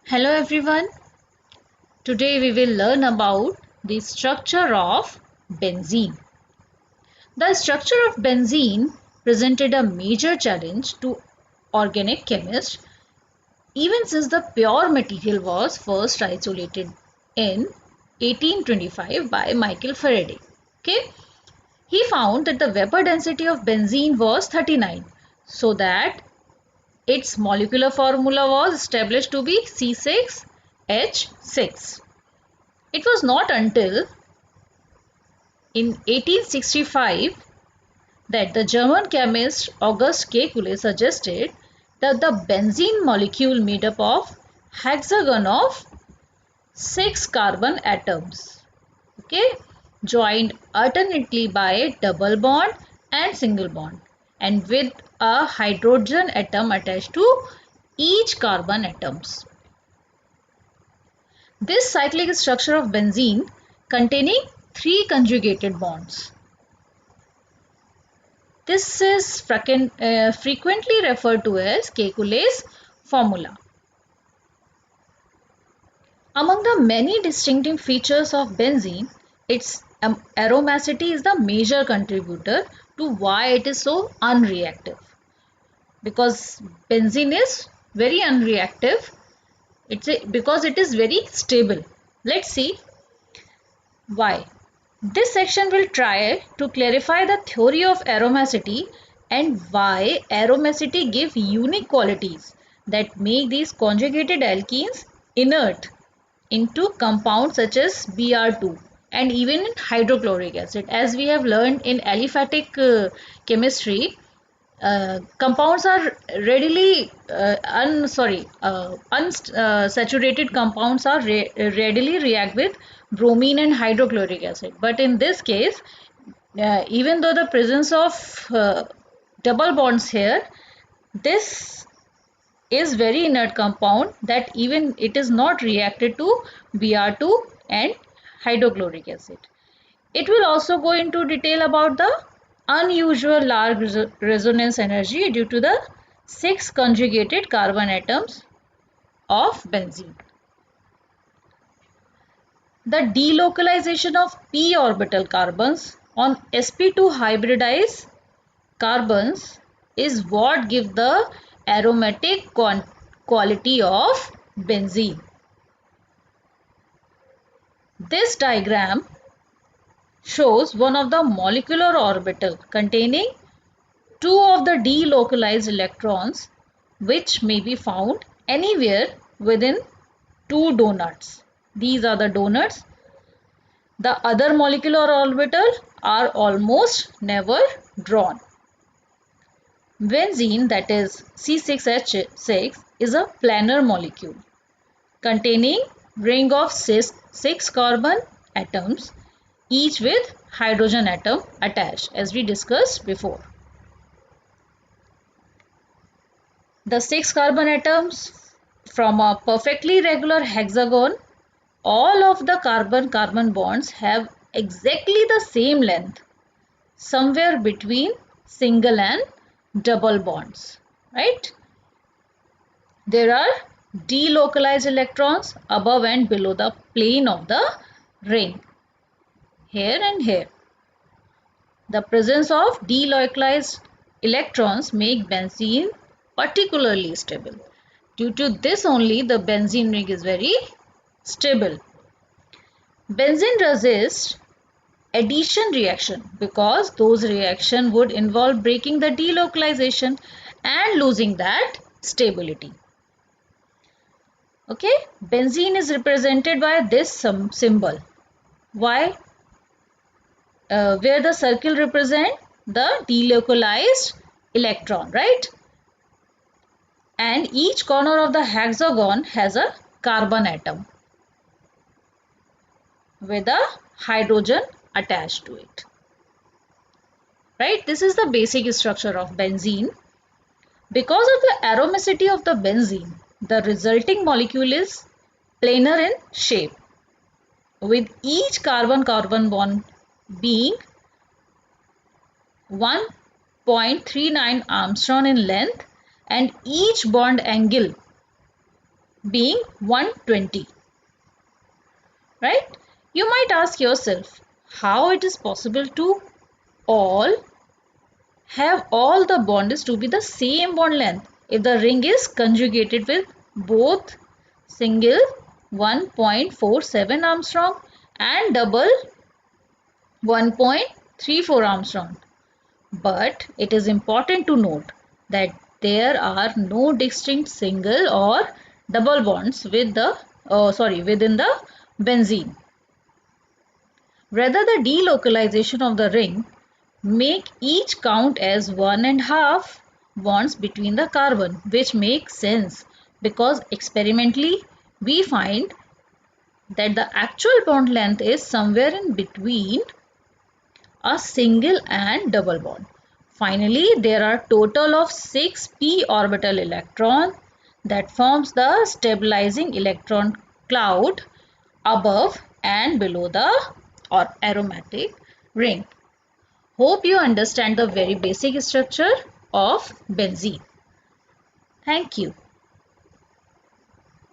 Hello everyone. Today we will learn about the structure of benzene. The structure of benzene presented a major challenge to organic chemists even since the pure material was first isolated in 1825 by Michael Faraday. Okay? He found that the vapor density of benzene was 39, so that its molecular formula was established to be C6H6. It was not until in 1865 that the German chemist August Kekulé suggested that the benzene molecule made up of hexagon of 6 carbon atoms, okay, joined alternately by a double bond and single bond, and with a hydrogen atom attached to each carbon atoms. This cyclic structure of benzene containing 3 conjugated bonds. This is frequently referred to as Kekulé's formula. Among the many distinctive features of benzene, its aromacity is the major contributor to why it is so unreactive. Because benzene is very unreactive, because it is very stable. Let's see why. This section will try to clarify the theory of aromacity and why aromacity gives unique qualities that make these conjugated alkenes inert into compounds such as Br2 and even in hydrochloric acid. As we have learned in aliphatic chemistry, compounds are readily unsaturated compounds are readily react with bromine and hydrochloric acid, but in this case, even though the presence of double bonds here, this is very inert compound that even it is not reacted to Br2 and hydrochloric acid. It will also go into detail about the unusual large resonance energy due to the 6 conjugated carbon atoms of benzene. The delocalization of p orbital carbons on sp2 hybridized carbons is what gives the aromatic quality of benzene. This diagram shows one of the molecular orbital containing 2 of the delocalized electrons, which may be found anywhere within 2 donuts. These are the donuts. The other molecular orbitals are almost never drawn. Benzene, that is C6H6, is a planar molecule containing ring of 6 carbon atoms, each with hydrogen atom attached, as we discussed before. The 6 carbon atoms from a perfectly regular hexagon, all of the carbon-carbon bonds have exactly the same length, somewhere between single and double bonds, right? There are delocalized electrons above and below the plane of the ring, here and here. The presence of delocalized electrons make benzene particularly stable. Due to this only, the benzene ring is very stable. Benzene resists addition reaction because those reaction would involve breaking the delocalization and losing that stability. Okay, benzene is represented by this symbol. Why? Where the circle represent the delocalized electron, right? And each corner of the hexagon has a carbon atom with a hydrogen attached to it, right? This is the basic structure of benzene. Because of the aromacity of the benzene, the resulting molecule is planar in shape, with each carbon-carbon bond being 1.39 Armstrong in length and each bond angle being 120. Right? You might ask yourself how it is possible to all have all the bonds to be the same bond length if the ring is conjugated with both single 1.47 Armstrong and double 1.34 Armstrong. But it is important to note that there are no distinct single or double bonds with the within the benzene. Rather, the delocalization of the ring make each count as 1.5 bonds between the carbon, which makes sense because experimentally we find that the actual bond length is somewhere in between a single and double bond. Finally, there are total of 6 p orbital electrons that forms the stabilizing electron cloud above and below the or aromatic ring. Hope you understand the very basic structure of benzene. Thank you.